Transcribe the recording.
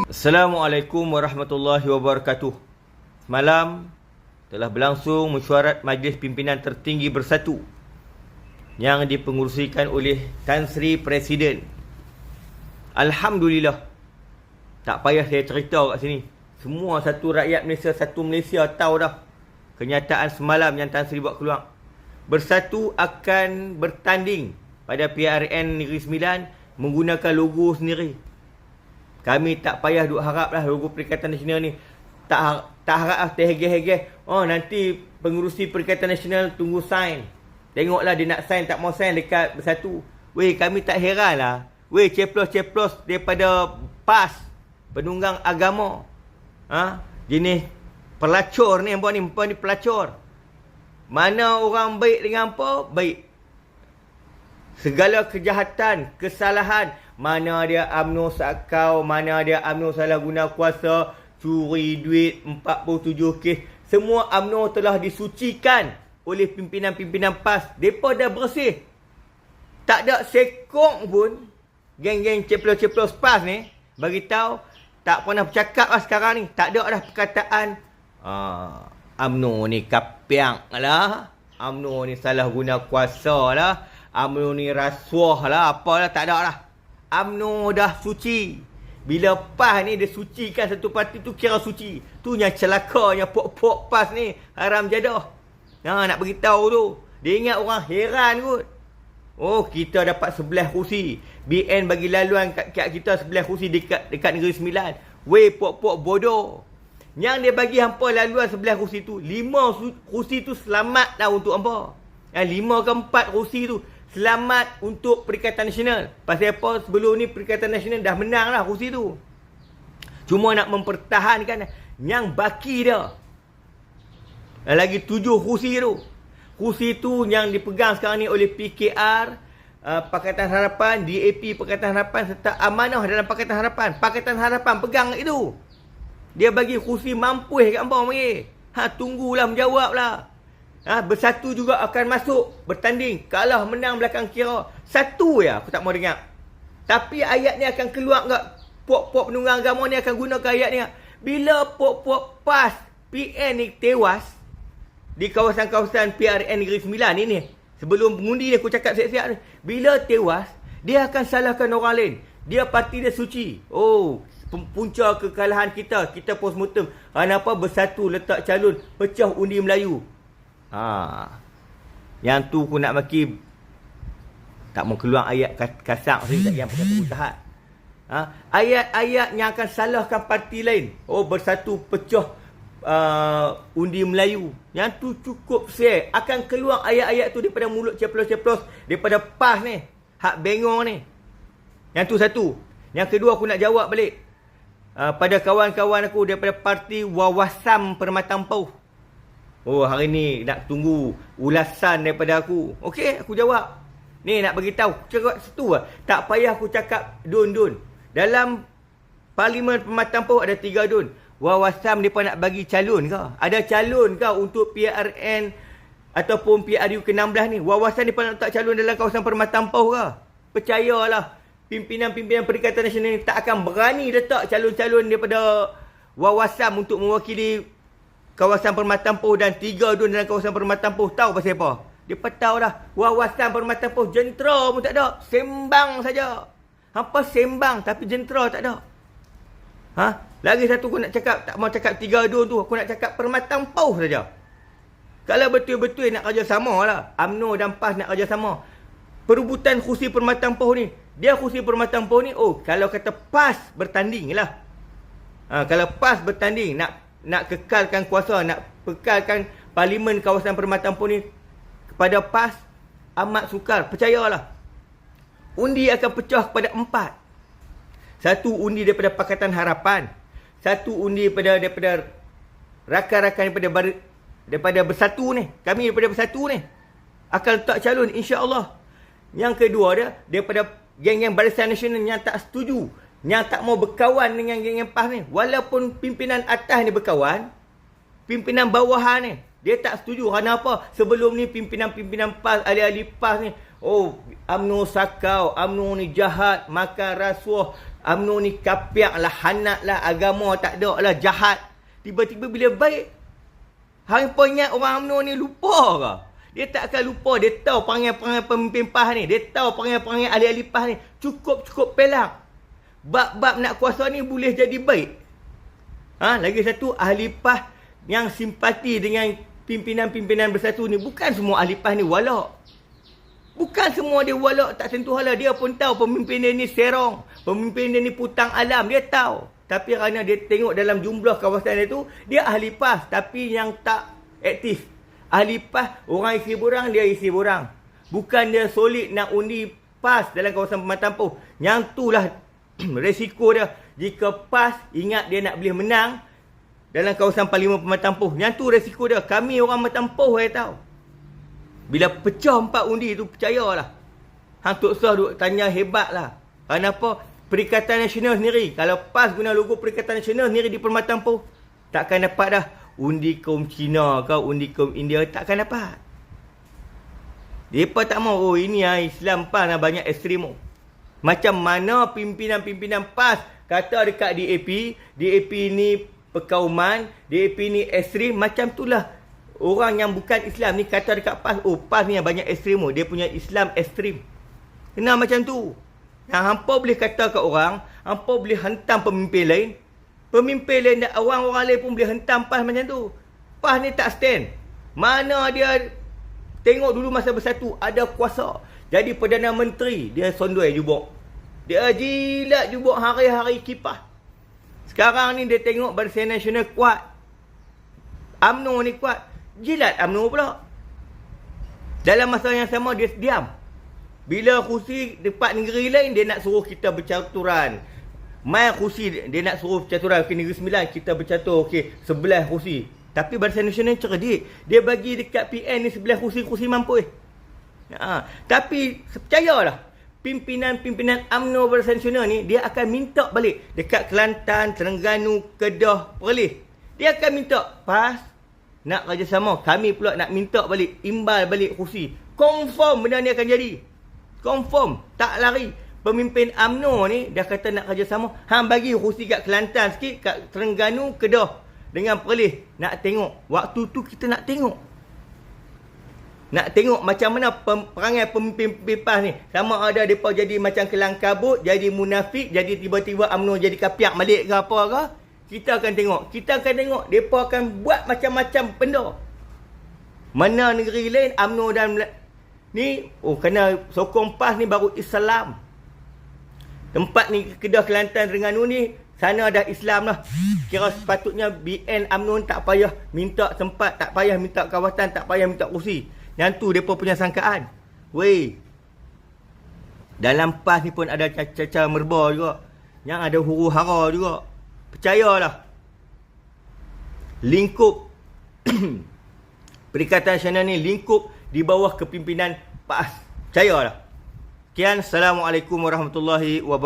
Assalamualaikum warahmatullahi wabarakatuh. Semalam telah berlangsung mesyuarat Majlis Pimpinan Tertinggi Bersatu yang dipengerusikan oleh Tan Sri Presiden. Alhamdulillah. Tak payah saya cerita kat sini. Semua satu rakyat Malaysia, satu Malaysia tahu dah kenyataan semalam yang Tan Sri buat keluar. Bersatu akan bertanding pada PRN Negeri Sembilan menggunakan logo sendiri. Kami tak payah duk harap lah logo Perikatan Nasional ni. Tak harap lah terhegeh-hegeh. Oh, nanti pengurusi Perikatan Nasional tunggu sign. Tengoklah dia nak sign tak mau sign dekat Bersatu. Weh, kami tak heran lah. Weh, ceplos-ceplos daripada PAS, penunggang agama. Jenis pelacur ni, hampa ni pelacur. Mana orang baik dengan apa? Baik. Segala kejahatan, kesalahan, mana dia UMNO sakau, mana dia UMNO salah guna kuasa, curi duit, 47 kes. Semua UMNO telah disucikan oleh pimpinan-pimpinan PAS. Mereka dah bersih. Tak ada sekong pun geng-geng ceplos-ceplos PAS ni bagi tahu, tak pernah bercakap lah sekarang ni. Tak ada dah perkataan UMNO ni kapiang lah, UMNO ni salah guna kuasa lah, UMNO ni rasuah lah, apalah, tak ada lah. UMNO dah suci. Bila PAS ni dia sucikan satu parti tu kira suci. Tu yang celakanya pok-pok PAS ni haram jadah. Nak beritahu tu. Dia ingat orang heran kot. Oh, kita dapat 11 kursi. BN bagi laluan kat kita 11 kursi dekat Negeri Sembilan. Weh, pok-pok bodoh. Yang dia bagi hampa laluan 11 kursi tu, 5 kursi tu selamat dah untuk hampa. 5 ke 4 kursi tu selamat untuk Perikatan Nasional. Pasal apa? Sebelum ni Perikatan Nasional dah menang lah kursi tu. Cuma nak mempertahankan yang baki dia. Lagi 7 kursi tu. Kursi tu yang dipegang sekarang ni oleh PKR, Pakatan Harapan, DAP Pakatan Harapan serta Amanah dalam Pakatan Harapan. Pakatan Harapan pegang itu. Dia bagi kursi mampu kat hampa mari. Tunggulah menjawab lah. Bersatu juga akan masuk bertanding. Kalah menang belakang kira. Satu ya aku tak mau dengar. Tapi ayat ni akan keluar kat pok-pok penunggang agama ni akan gunakan ayat ni. Bila pok-pok PAS PN ni tewas di kawasan-kawasan PRN Negeri Sembilan ni, sebelum mengundi dia aku cakap siap-siap ni. Bila tewas, dia akan salahkan orang lain. Dia parti dia suci. Oh, punca kekalahan kita postmortem. Kenapa Bersatu letak calon pecah undi Melayu? Yang tu aku nak maki. Tak mau keluar ayat kasar yang perkata usaha. Ayat-ayat yang akan salahkan parti lain. Oh, Bersatu pecah undi Melayu. Yang tu cukup share. Akan keluar ayat-ayat tu daripada mulut ceplos-ceplos, daripada PAS ni, hak bengong ni. Yang tu satu. Yang kedua aku nak jawab balik pada kawan-kawan aku daripada parti Wawasam Permatan Pauh. Oh, hari ni nak tunggu ulasan daripada aku. Okey, aku jawab. Ni nak bagi tahu, cakap situ lah. Tak payah aku cakap dun-dun. Dalam Parlimen Permatan Pauh ada 3 dun. Wawasam mereka nak bagi calon ke? Ada calon ke untuk PRN ataupun PRU ke-16 ni? Wawasam mereka nak letak calon dalam kawasan Permatan Pauh ke? Percayalah, pimpinan-pimpinan Perikatan Nasional ni tak akan berani letak calon-calon daripada Wawasam untuk mewakili kawasan Permatan Pauh dan 3 dun dalam kawasan Permatan Pauh. Tahu pasal apa? Dia tahu dah. Wawasan Permatan Pauh jentera pun tak ada. Sembang saja. Hampa sembang tapi jentera tak ada. Lagi satu aku nak cakap, tak mau cakap 3 dun tu. Aku nak cakap Permatan Pauh saja. Kalau betul-betul nak kerjasama lah. UMNO dan PAS nak kerjasama. Perebutan kursi Permatan Pauh ni. Dia kursi Permatan Pauh ni, kalau kata PAS bertanding lah. Kalau PAS bertanding, nak kekalkan kuasa, nak kekalkan Parlimen kawasan Permatan Pauh ni kepada PAS, amat sukar. Percayalah. Undi akan pecah kepada 4. Satu undi daripada Pakatan Harapan. Satu undi daripada rakan-rakan daripada Bersatu ni. Kami daripada Bersatu ni akan letak calon, insya-Allah. Yang kedua dia daripada geng-geng Barisan Nasional yang tak setuju, yang tak mau berkawan dengan geng-geng PAS ni. Walaupun pimpinan atas ni berkawan, pimpinan bawahan ni dia tak setuju. Kerana apa? Sebelum ni pimpinan-pimpinan PAS, ahli-ahli PAS ni Oh, UMNO sakau, UMNO ni jahat, makan rasuah, UMNO ni kapiak lah, hanat lah, agama tak ada lah, jahat. Tiba-tiba bila baik, hang pun ingat orang UMNO ni lupa ke? Dia tak akan lupa. Dia tahu perangai-perangai pemimpin PAS ni. Dia tahu perangai-perangai ahli-ahli PAS ni. Cukup-cukup pelang. Bab-bab nak kuasa ni boleh jadi baik. Lagi satu, ahli PAS yang simpati dengan pimpinan-pimpinan Bersatu ni. Bukan semua ahli PAS ni walak. Bukan semua dia walak tak sentuh hala. Dia pun tahu pemimpin dia ni serong. Pemimpin dia ni putang alam. Dia tahu. Tapi kerana dia tengok dalam jumlah kawasan dia tu, dia ahli PAS. Tapi yang tak aktif. Ahli PAS, orang isi borang, dia isi borang. Bukan dia solid nak undi PAS dalam kawasan Pematang Poh. Yang itulah resiko dia. Jika PAS ingat dia nak boleh menang dalam kawasan Parlimen Pematang Poh. Yang tu resiko dia. Kami orang Pematang Poh saya tahu. Bila pecah 4 undi tu, percayalah. Hang Tok Sah duk tanya hebat lah. Kenapa? Perikatan Nasional sendiri. Kalau PAS guna logo Perikatan Nasional sendiri di Pematang Poh, takkan dapat dah. Undi kaum Cina ke, undi kaum India, takkan dapat. Mereka tak mau, oh ini Islam PAS banyak ekstrem. Macam mana pimpinan-pimpinan PAS kata dekat DAP ni perkauman, DAP ni ekstrem, macam itulah. Orang yang bukan Islam ni kata dekat PAS, oh PAS ni yang banyak ekstrem, dia punya Islam ekstrem. Kenapa macam tu? Yang hampa boleh kata kat orang, hampa boleh hantam pemimpin lain. Pemimpin lain dan orang-orang lain pun boleh hentam PAS macam tu. PAS ni tak stand. Mana dia tengok dulu masa Bersatu ada kuasa. Jadi Perdana Menteri, dia sondoi jubuk. Dia jilat jubuk hari-hari kipas. Sekarang ni dia tengok Barisan Nasional kuat. UMNO ni kuat. Jilat UMNO pula. Dalam masa yang sama dia diam. Bila kursi dekat negeri lain, dia nak suruh kita bercaturan. Mai kursi dia nak suruh bercaturan. Okey, Negeri Sembilan kita bercatur. Okey, 11 kursi. Tapi Barisan Nasional cerdik. Dia bagi dekat PN ni 11 kursi mampu. Tapi percayalah, pimpinan-pimpinan UMNO Barisan Nasional ni, dia akan minta balik. Dekat Kelantan, Terengganu, Kedah, Perlis. Dia akan minta, PAS nak kerjasama. Kami pula nak minta balik, imbal balik kursi. Confirm benda ni akan jadi. Confirm. Tak lari. Pemimpin UMNO ni dah kata nak kerjasama. Hang bagi kursi kat Kelantan sikit, kat Terengganu, Kedah dengan Perlis. Nak tengok. Waktu tu kita nak tengok. Nak tengok macam mana perangai pemimpin PAS ni. Sama ada mereka jadi macam kelang kabut, jadi munafik, jadi tiba-tiba UMNO jadi kapiak balik ke apa ke. Kita akan tengok. Kita akan tengok. Mereka akan buat macam-macam benda. Mana negeri lain, UMNO dan ni, kena sokong PAS ni baru Islam. Tempat ni Kedah, Kelantan, Terengganu ni, sana dah Islam lah. Kira sepatutnya BN UMNO tak payah minta tempat, tak payah minta kawasan, tak payah minta kursi. Yang tu mereka punya sangkaan. Weh, dalam PAS ni pun ada caca merba juga. Yang ada huru hara juga. Percayalah. Lingkup Perikatan Nasional ni lingkup di bawah kepimpinan PAS. Percayalah. Sekian, Assalamualaikum warahmatullahi wabarakatuh.